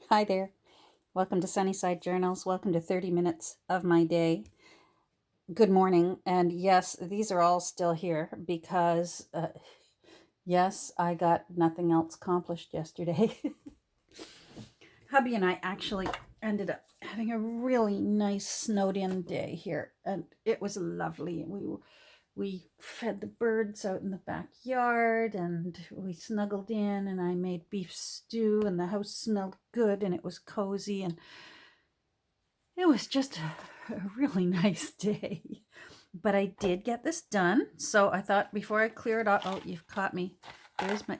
Hi there. Welcome to Sunnyside Journals. Welcome to 30 minutes of my day. Good morning. And yes, these are all still here because, yes, I got nothing else accomplished yesterday. Hubby and I actually ended up having a really nice snowed in day here, and it was lovely. We fed the birds out in the backyard and we snuggled in, and I made beef stew, and the house smelled good and it was cozy, and it was just a really nice day. But I did get this done, so I thought before I clear it up, oh, you've caught me.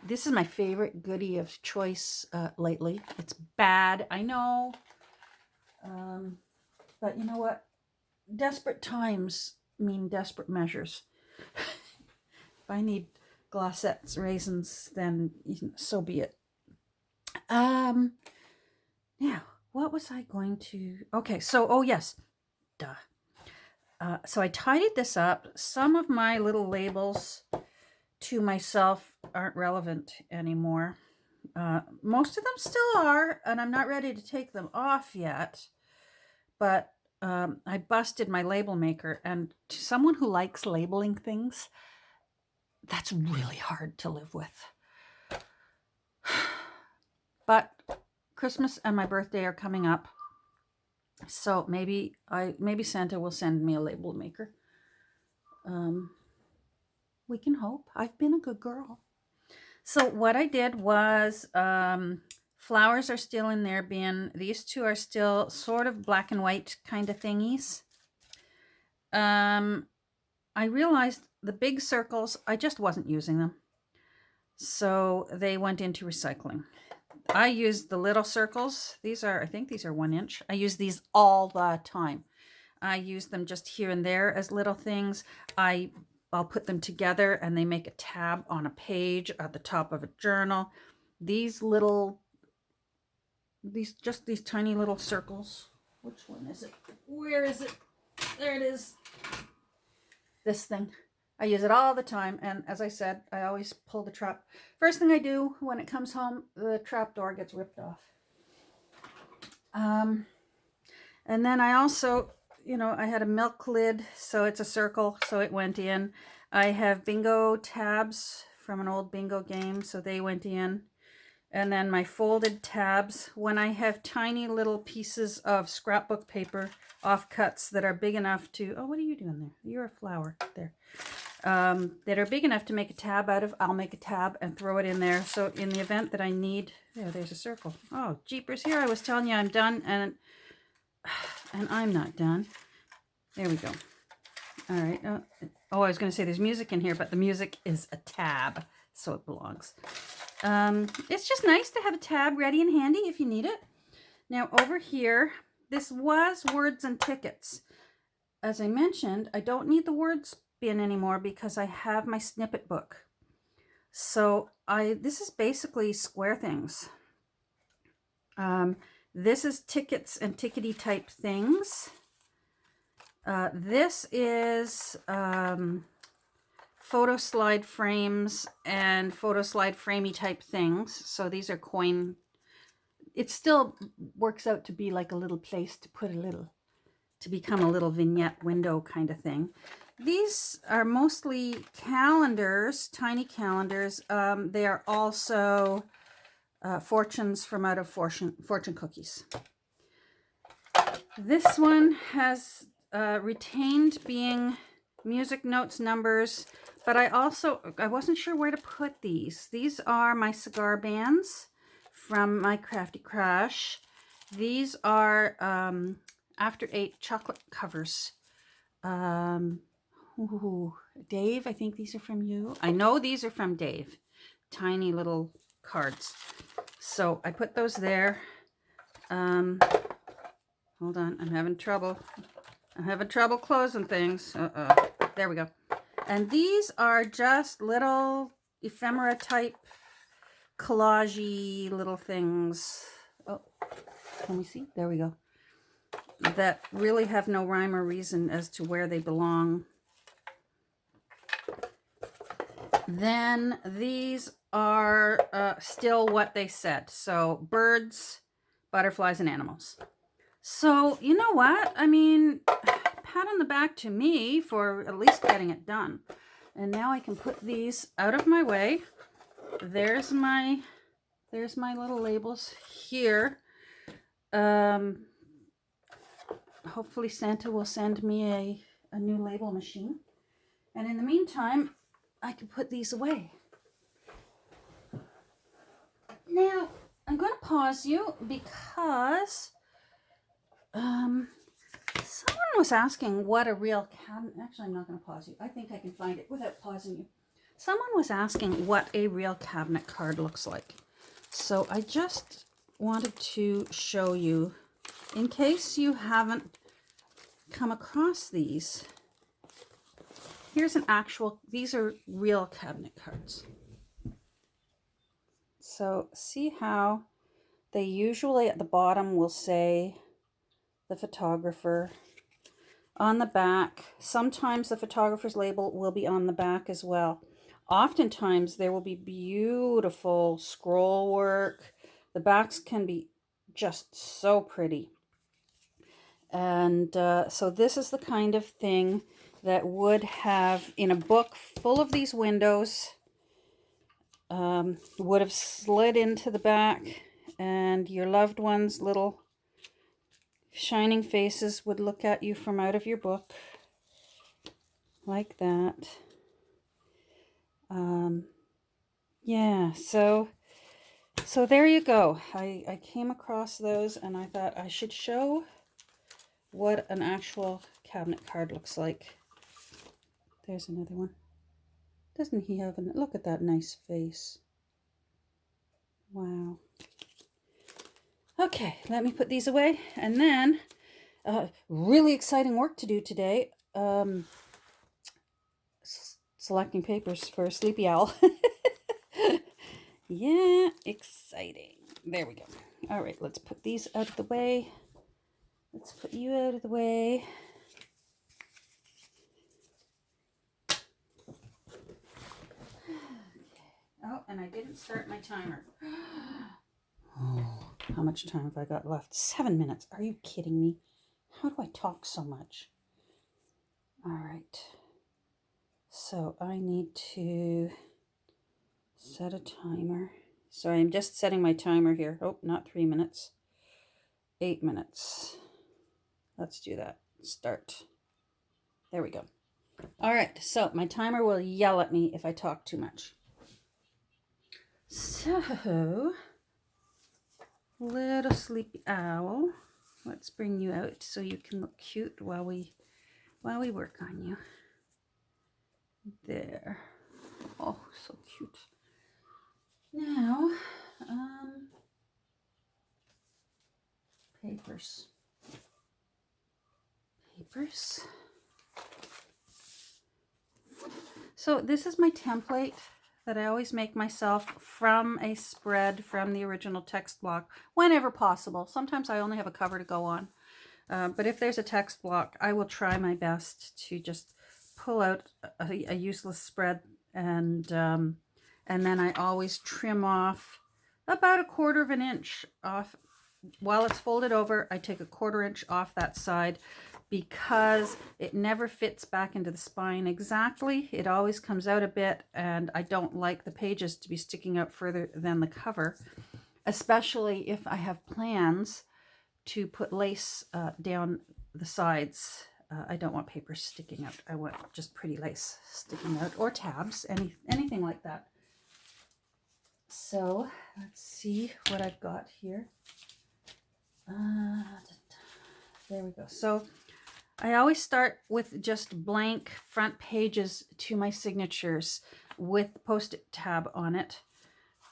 This is my favorite goodie of choice lately. It's bad, I know, but you know what? Desperate times mean desperate measures. If I need glossettes, raisins, then so be it. Now, what was I going to? Okay, so oh yes, duh. So I tidied this up. Some of my little labels to myself aren't relevant anymore. Most of them still are, and I'm not ready to take them off yet. But I busted my label maker, and to someone who likes labeling things, that's really hard to live with. But Christmas and my birthday are coming up, so maybe Santa will send me a label maker. We can hope. I've been a good girl. So what I did was, flowers are still in their bin. These two are still sort of black and white kind of thingies. I realized the big circles, I just wasn't using them. So they went into recycling. I use the little circles. I think these are 1 inch. I use these all the time. I use them just here and there as little things. I'll put them together and they make a tab on a page at the top of a journal. These tiny little circles. Which one is it? Where is it? There it is. This thing. I use it all the time, and as I said, I always pull the trap. First thing I do when it comes home, the trap door gets ripped off. And then I also, I had a milk lid, so it's a circle, so it went in. I have bingo tabs from an old bingo game, so they went in. And then my folded tabs, when I have tiny little pieces of scrapbook paper offcuts that are big enough to, oh, what are you doing there? You're a flower there. That are big enough to make a tab out of, I'll make a tab and throw it in there. So in the event that I need, there's a circle. Oh, jeepers, here I was telling you I'm done, and I'm not done. There we go. All right. I was going to say there's music in here, but the music is a tab, so it belongs. It's just nice to have a tab ready and handy if you need it. Now over here, this was words and tickets. As I mentioned, I don't need the words bin anymore because I have my snippet book. So this is basically square things. This is tickets and tickety type things. This is photo slide frames and photo slide framey type things. So these are coin. It still works out to be like a little place to put to become a little vignette window kind of thing. These are mostly calendars, tiny calendars. They are also fortunes from out of fortune cookies. This one has retained being music notes, numbers, but I wasn't sure where to put these. These are my cigar bands from my Crafty Crash. These are After 8 chocolate covers. Dave, I think these are from you. I know these are from Dave. Tiny little cards. So I put those there. Hold on, I'm having trouble closing things. There we go. And these are just little ephemera type collagey little things. Oh, can we see? There we go. That really have no rhyme or reason as to where they belong. Then these are still what they said. So birds butterflies and animals. So, you know what? I mean, pat on the back to me for at least getting it done. And now I can put these out of my way. There's my little labels here. Hopefully Santa will send me a new label machine. And in the meantime, I can put these away. Now, I'm going to pause you because someone was asking what a real cabinet... Actually, I'm not going to pause you. I think I can find it without pausing you. Someone was asking what a real cabinet card looks like. So I just wanted to show you, in case you haven't come across these. Here's an actual... These are real cabinet cards. So see how they usually at the bottom will say the photographer. On the back, sometimes the photographer's label will be on the back as well. Oftentimes there will be beautiful scroll work. The backs can be just so pretty. And so this is the kind of thing that would have in a book full of these windows. Would have slid into the back, and your loved ones' little shining faces would look at you from out of your book like that. Yeah, so there you go. I came across those and I thought I should show what an actual cabinet card looks like. There's another one. Doesn't he have an... Look at that nice face. Wow. Okay, let me put these away. And then, really exciting work to do today. Selecting papers for a sleepy owl. Yeah, exciting. There we go. All right, let's put these out of the way. Let's put you out of the way. Oh, and I didn't start my timer. Oh, how much time have I got left? 7 minutes. Are you kidding me? How do I talk so much? All right. So I need to set a timer. Sorry, I'm just setting my timer here. Oh, not 3 minutes. 8 minutes. Let's do that. Start. There we go. All right, so my timer will yell at me if I talk too much. So, little sleepy owl, let's bring you out so you can look cute while we work on you. There. Oh, so cute. Now, papers. So this is my template that I always make myself from a spread from the original text block whenever possible. Sometimes I only have a cover to go on. But if there's a text block, I will try my best to just pull out a useless spread, and then I always trim off about 1/4 of an inch off. While it's folded over, I take 1/4 inch off that side because it never fits back into the spine exactly. It always comes out a bit, and I don't like the pages to be sticking out further than the cover, especially if I have plans to put lace down the sides. I don't want papers sticking out. I want just pretty lace sticking out, or tabs, anything like that. So let's see what I've got here. There we go. So I always start with just blank front pages to my signatures with Post-it tab on it.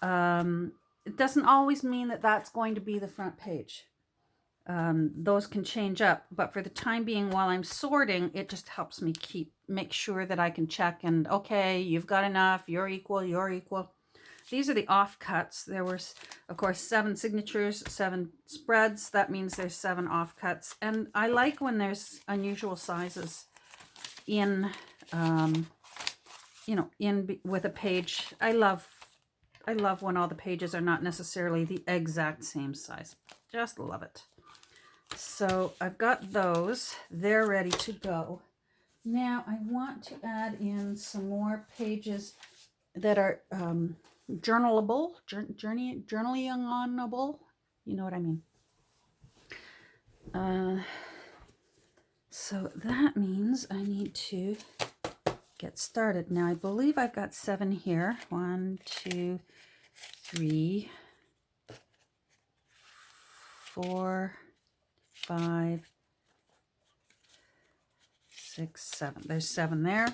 It doesn't always mean that that's going to be the front page. Those can change up, but for the time being, while I'm sorting, it just helps me make sure that I can check and, okay, you've got enough, you're equal, you're equal. These are the offcuts. There were, of course, 7 signatures, 7 spreads. That means there's 7 offcuts. And I like when there's unusual sizes in, with a page. I love I love when all the pages are not necessarily the exact same size. Just love it. So I've got those. They're ready to go. Now I want to add in some more pages that are journalable, journalingable. You know what I mean. So that means I need to get started. Now I believe I've got 7 here. 1, 2, 3, 4, 5, 6, 7. There's 7 there,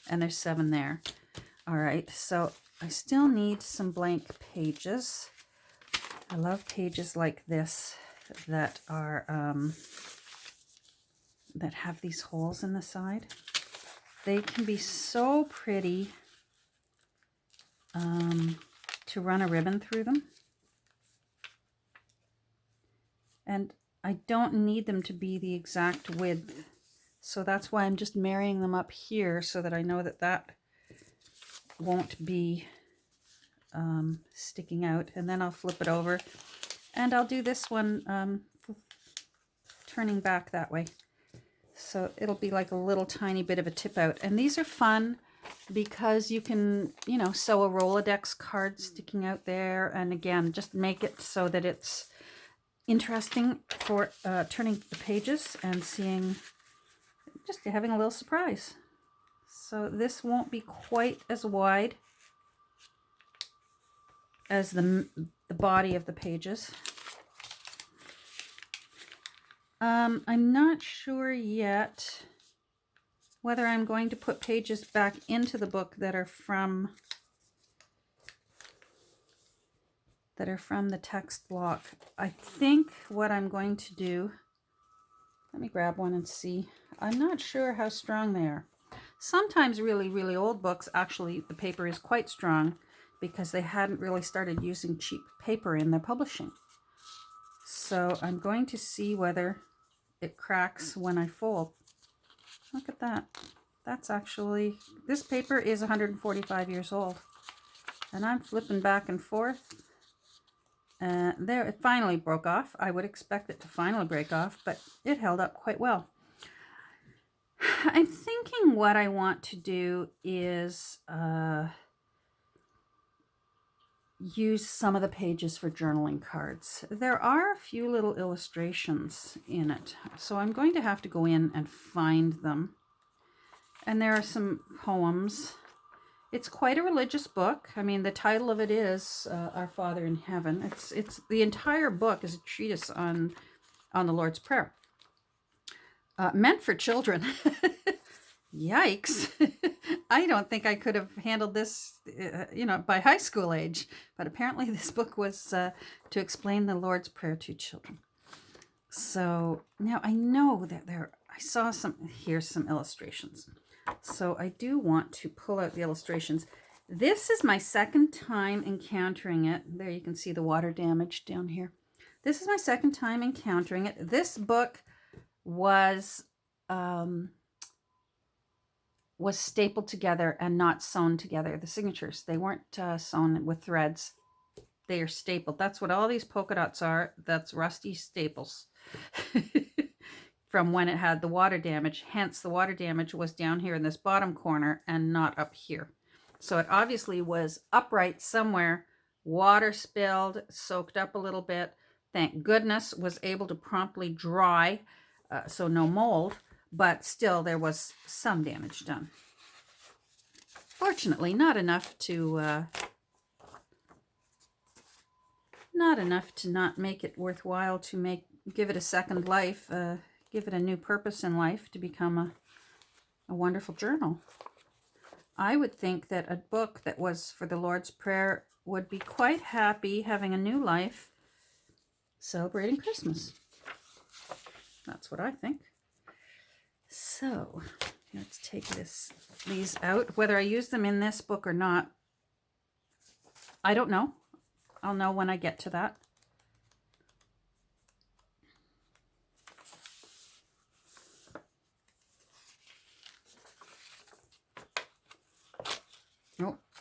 and there's 7 there. All right, so I still need some blank pages. I love pages like this that are that have these holes in the side. They can be so pretty to run a ribbon through them. And I don't need them to be the exact width. So that's why I'm just marrying them up here so that I know that that won't be sticking out. And then I'll flip it over and I'll do this one turning back that way. So it'll be like a little tiny bit of a tip out. And these are fun because you can, you know, sew a Rolodex card sticking out there. And again, just make it so that it's interesting for turning the pages and seeing, just having a little surprise. So this won't be quite as wide as the body of the pages. I'm not sure yet whether I'm going to put pages back into the book that are from the text block. I think what I'm going to do, let me grab one and see. I'm not sure how strong they are. Sometimes really, really old books, actually the paper is quite strong because they hadn't really started using cheap paper in their publishing. So I'm going to see whether it cracks when I fold. Look at that. That's actually, this paper is 145 years old. And I'm flipping back and forth. There, it finally broke off. I would expect it to finally break off, but it held up quite well. I'm thinking what I want to do is use some of the pages for journaling cards. There are a few little illustrations in it, so I'm going to have to go in and find them. And there are some poems. It's quite a religious book. I mean, the title of it is Our Father in Heaven. It's the entire book is a treatise on the Lord's Prayer. Meant for children. Yikes. I don't think I could have handled this, you know, by high school age. But apparently this book was to explain the Lord's Prayer to children. So now I know that I saw here's some illustrations. So I do want to pull out the illustrations. This is my second time encountering it. There you can see the water damage down here. This is my second time encountering it. This book was stapled together and not sewn together. The signatures, they weren't sewn with threads. They are stapled. That's what all these polka dots are. That's rusty staples from when it had the water damage. Hence, the water damage was down here in this bottom corner and not up here. So it obviously was upright somewhere. Water spilled, soaked up a little bit. Thank goodness was able to promptly dry, so no mold. But still, there was some damage done. Fortunately, not enough to not make it worthwhile to give it a second life, give it a new purpose in life to become a wonderful journal. I would think that a book that was for the Lord's Prayer would be quite happy having a new life, celebrating Christmas. That's what I think. So let's take these out. Whether I use them in this book or not, I don't know. I'll know when I get to that.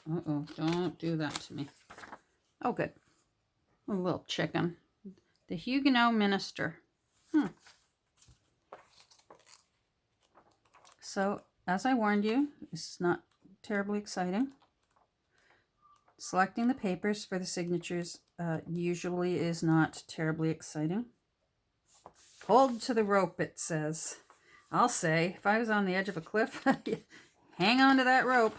Oh, don't do that to me. Oh, good. A little chicken. The Huguenot minister. So, as I warned you, this is not terribly exciting. Selecting the papers for the signatures usually is not terribly exciting. Hold to the rope, it says. I'll say, if I was on the edge of a cliff, hang on to that rope.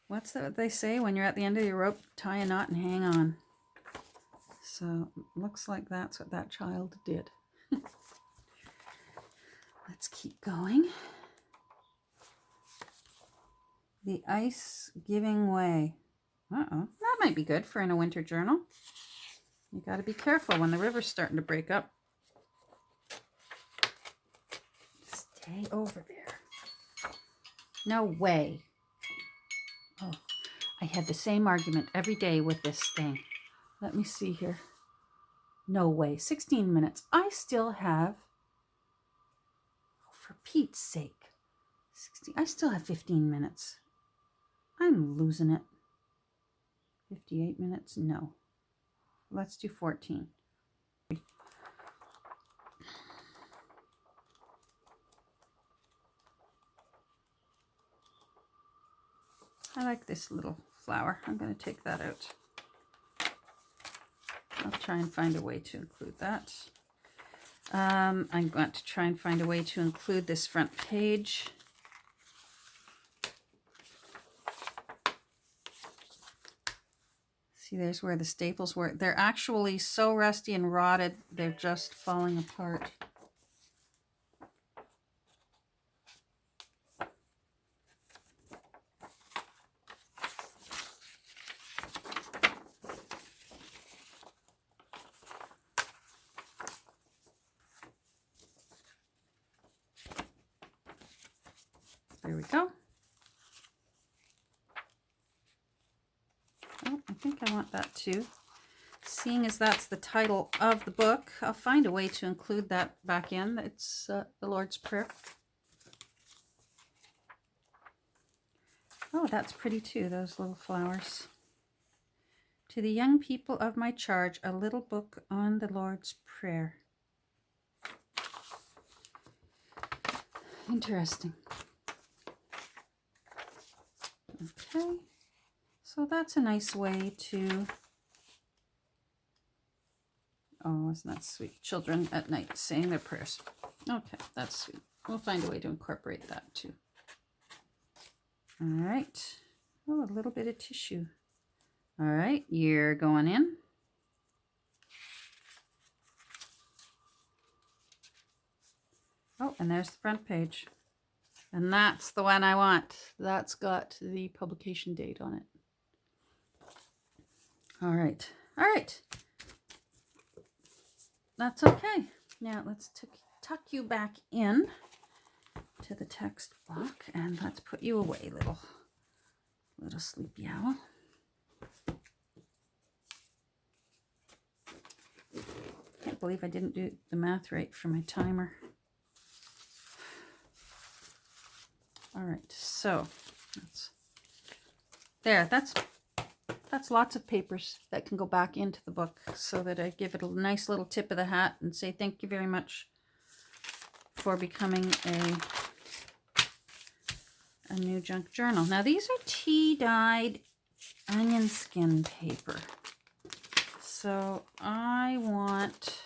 What's that what they say? When you're at the end of your rope, tie a knot and hang on. So, looks like that's what that child did. Let's keep going. The ice giving way. Uh-oh. That might be good for in a winter journal. You got to be careful when the river's starting to break up. Stay over there. No way. Oh, I had the same argument every day with this thing. Let me see here. No way. 16 minutes. I still have, for Pete's sake, 16. I still have 15 minutes. I'm losing it. 58 minutes? No. Let's do 14. I like this little flower. I'm going to take that out. I'll try and find a way to include that. I'm going to try and find a way to include this front page. See, there's where the staples were. They're actually so rusty and rotted, they're just falling apart. There we go. Oh, I think I want that too. Seeing as that's the title of the book, I'll find a way to include that back in. It's the Lord's Prayer. Oh, that's pretty too, those little flowers. To the young people of my charge, a little book on the Lord's Prayer. Interesting. Okay, so that's a nice way to, oh, isn't that sweet? Children at night saying their prayers. Okay, that's sweet. We'll find a way to incorporate that too. All right. Oh, a little bit of tissue. All right, you're going in. Oh, and there's the front page. And that's the one I want. That's got the publication date on it. All right. All right. That's okay. Now let's tuck you back in to the text block and let's put you away, little sleepy owl. Can't believe I didn't do the math right for my timer. All right, so that's lots of papers that can go back into the book so that I give it a nice little tip of the hat and say thank you very much for becoming a new junk journal. Now these are tea-dyed onion skin paper. So I want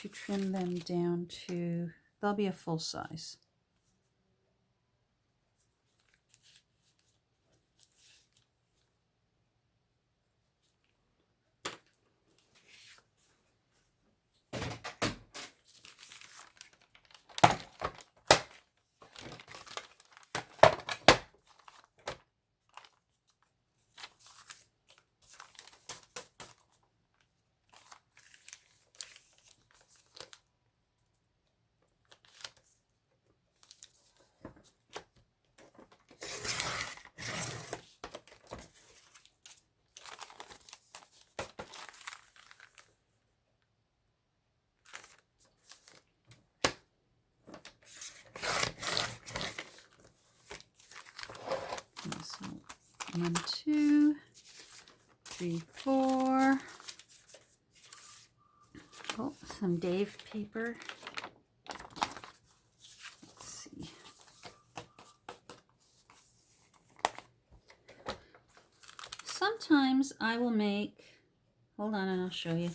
to trim them down to, they'll be a full size. So 1, 2, 3, 4. Oh, some Dave paper. Let's see. Sometimes I will make, hold on and I'll show you.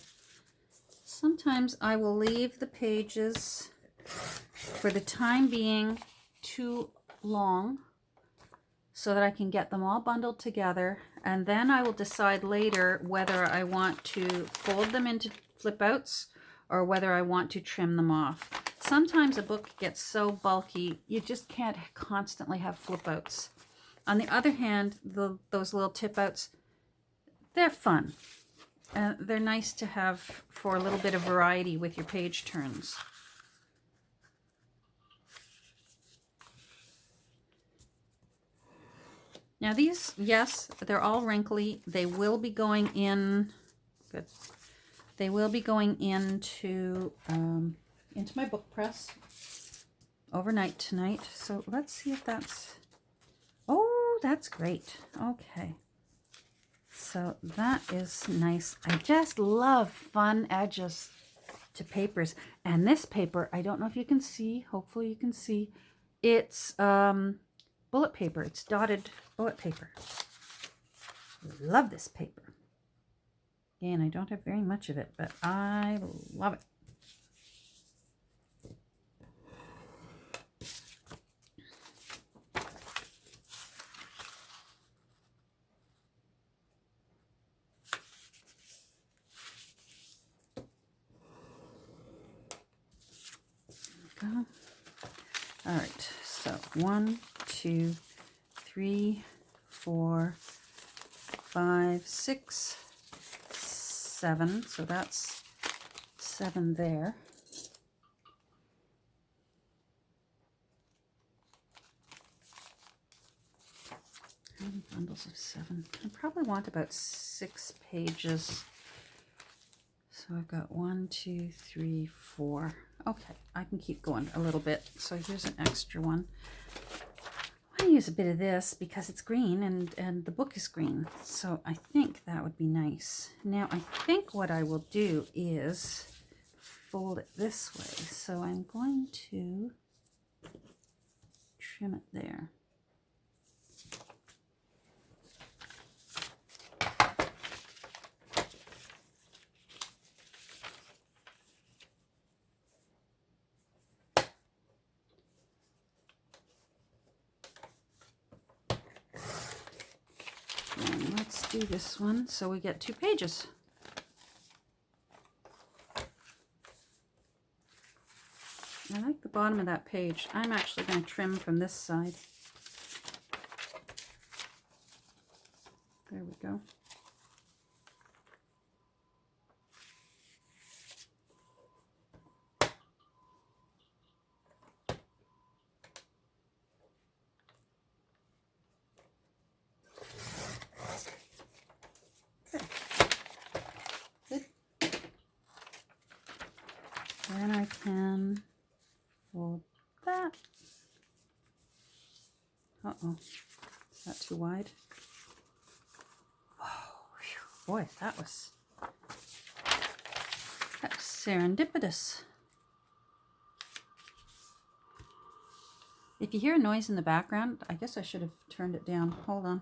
Sometimes I will leave the pages for the time being too long so that I can get them all bundled together, and then I will decide later whether I want to fold them into flip outs or whether I want to trim them off. Sometimes a book gets so bulky you just can't constantly have flip outs. On the other hand, those little tip outs, they're fun. They're nice to have for a little bit of variety with your page turns. Now these, yes, they're all wrinkly. They will be going in, good. They will be going into my book press overnight tonight. So let's see if that's, oh, that's great. Okay. So that is nice. I just love fun edges to papers. And this paper, I don't know if you can see, hopefully you can see, it's bullet paper. It's dotted bullet paper. Love this paper. Again, I don't have very much of it, but I love it. Go. All right, so 1, 2, 3, 4, 5, 6, 7. So that's 7 there. How many bundles of 7? I probably want about 6 pages. So I've got 1, 2, 3, 4. Okay, I can keep going a little bit. So here's an extra one. I use a bit of this because it's green and the book is green. So I think that would be nice. Now I think what I will do is fold it this way. So I'm going to trim it there. And let's do this one so we get 2 pages. I like the bottom of that page. I'm actually going to trim from this side. There we go. Good. Then I can fold that. Uh-oh. Is that too wide? Oh, whew. Boy, that was serendipitous. If you hear a noise in the background, I guess I should have turned it down. Hold on.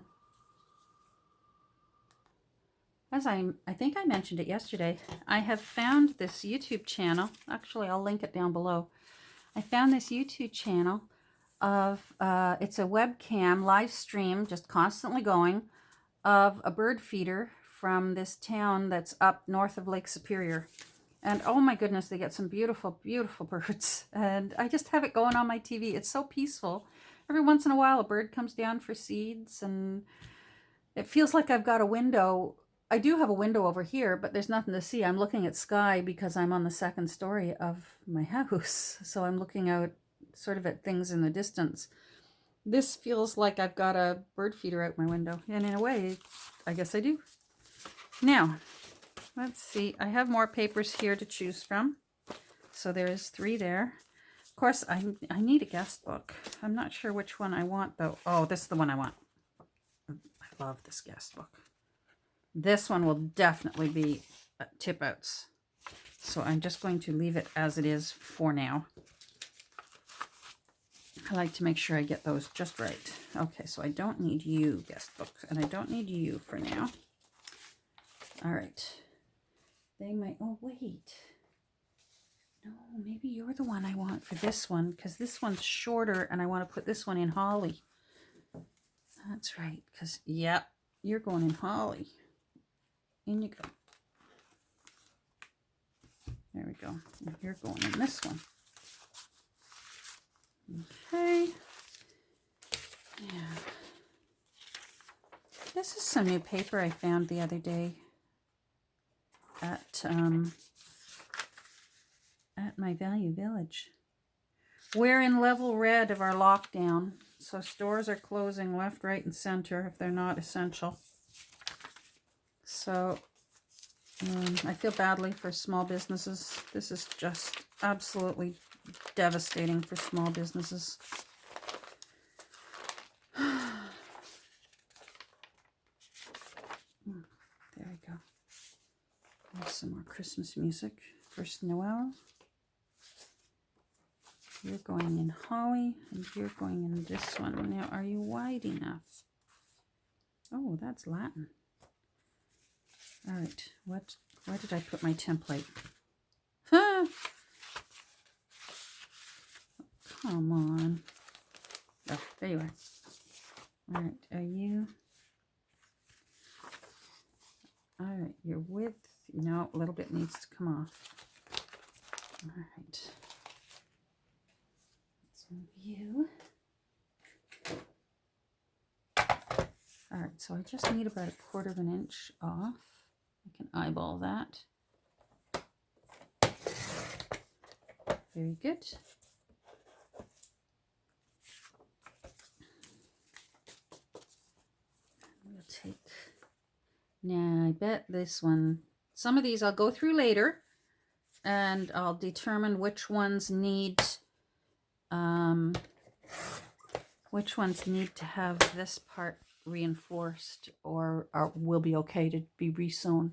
As I think I mentioned it yesterday, I have found this YouTube channel. Actually, I'll link it down below. I found this YouTube channel of, it's a webcam live stream, just constantly going, of a bird feeder from this town that's up north of Lake Superior. And oh my goodness, they get some beautiful, beautiful birds. And I just have it going on my TV. It's so peaceful. Every once in a while, a bird comes down for seeds, and it feels like I've got a window. I do have a window over here, but there's nothing to see. I'm looking at sky because I'm on the 2nd story of my house. So I'm looking out sort of at things in the distance. This feels like I've got a bird feeder out my window. And in a way, I guess I do. Now, let's see. I have more papers here to choose from. So there's 3 there. Of course, I need a guest book. I'm not sure which one I want, though. Oh, this is the one I want. I love this guest book. This one will definitely be tip outs. So I'm just going to leave it as it is for now. I like to make sure I get those just right. Okay, so I don't need you, guest book, and I don't need you for now. All right. They might, oh wait. No, maybe you're the one I want for this one, because this one's shorter and I want to put this one in holly. That's right, because, yep, you're going in holly. In you go. There we go. And you're going in this one. Okay. Yeah. This is some new paper I found the other day at my Value Village. We're in level red of our lockdown, so stores are closing left, right, and center if they're not essential. So I feel badly for small businesses. This is just absolutely devastating for small businesses. There we go. There's some more Christmas music. First Noel. You're going in holly, and you're going in this one. Now, are you wide enough? Oh, that's Latin. All right, where did I put my template? Huh? Come on. Oh, there you are. All right, are you? All right, your width. No, a little bit needs to come off. All right. View. All right, so I just need about 1/4 inch off. I can eyeball that. Very good. We'll take, now I bet this one, some of these I'll go through later and I'll determine which ones need to have this part reinforced or will be okay to be resewn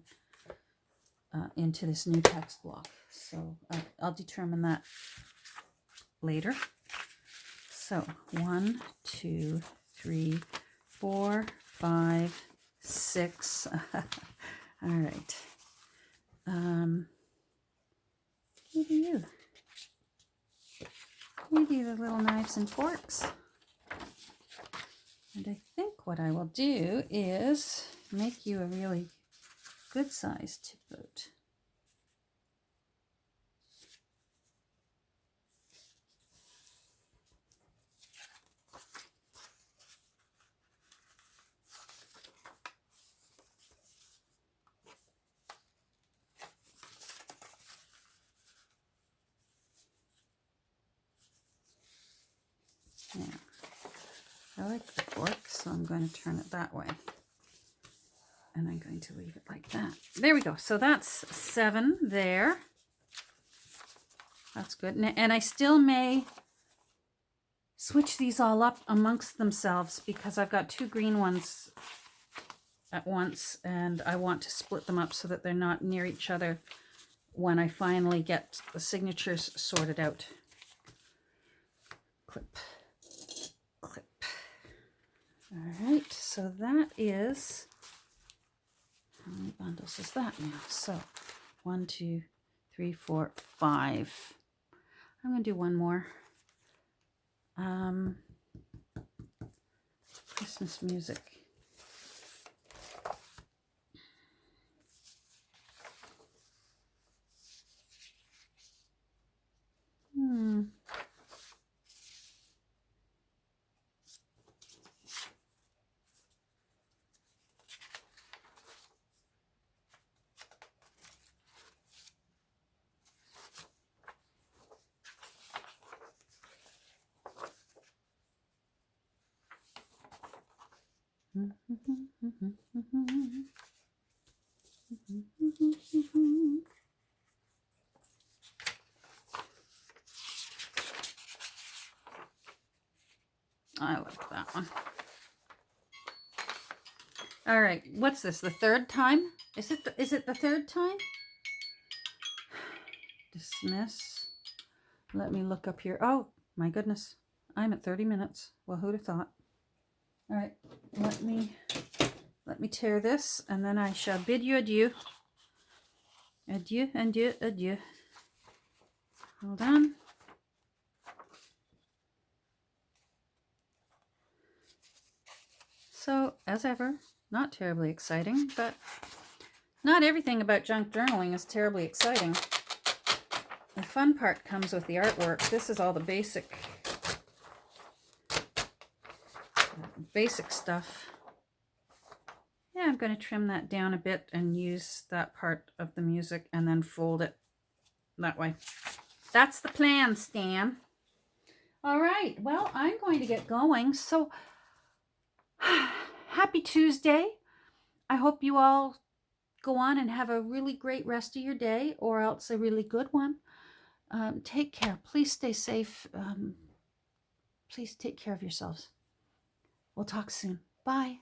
into this new text block. So I'll determine that later. So 1, 2, 3, 4, 5, 6. All right. Maybe you. Maybe the little knives and forks. And I think what I will do is make you a really good size tip boat. Now, I like the fork, so I'm going to turn it that way. And I'm going to leave it like that. There we go. So that's 7 there. That's good. And I still may switch these all up amongst themselves because I've got 2 green ones at once and I want to split them up so that they're not near each other when I finally get the signatures sorted out. Clip. Clip. All right, so that is, how many bundles is that now? So 1, 2, 3, 4, 5. I'm going to do one more. Christmas music. I like that one. All right, what's this? The third time? Is it the third time? Dismiss. Let me look up here. Oh my goodness, I'm at 30 minutes. Well, who'd have thought? All right, let me tear this, and then I shall bid you adieu. Adieu, adieu, adieu. Hold on. So, as ever, not terribly exciting, but not everything about junk journaling is terribly exciting. The fun part comes with the artwork. This is all the basic stuff. Yeah, I'm going to trim that down a bit and use that part of the music and then fold it that way. That's the plan, Stan. All right, well, I'm going to get going. So, happy Tuesday. I hope you all go on and have a really great rest of your day, or else a really good one. Take care. Please stay safe. Please take care of yourselves. We'll talk soon. Bye.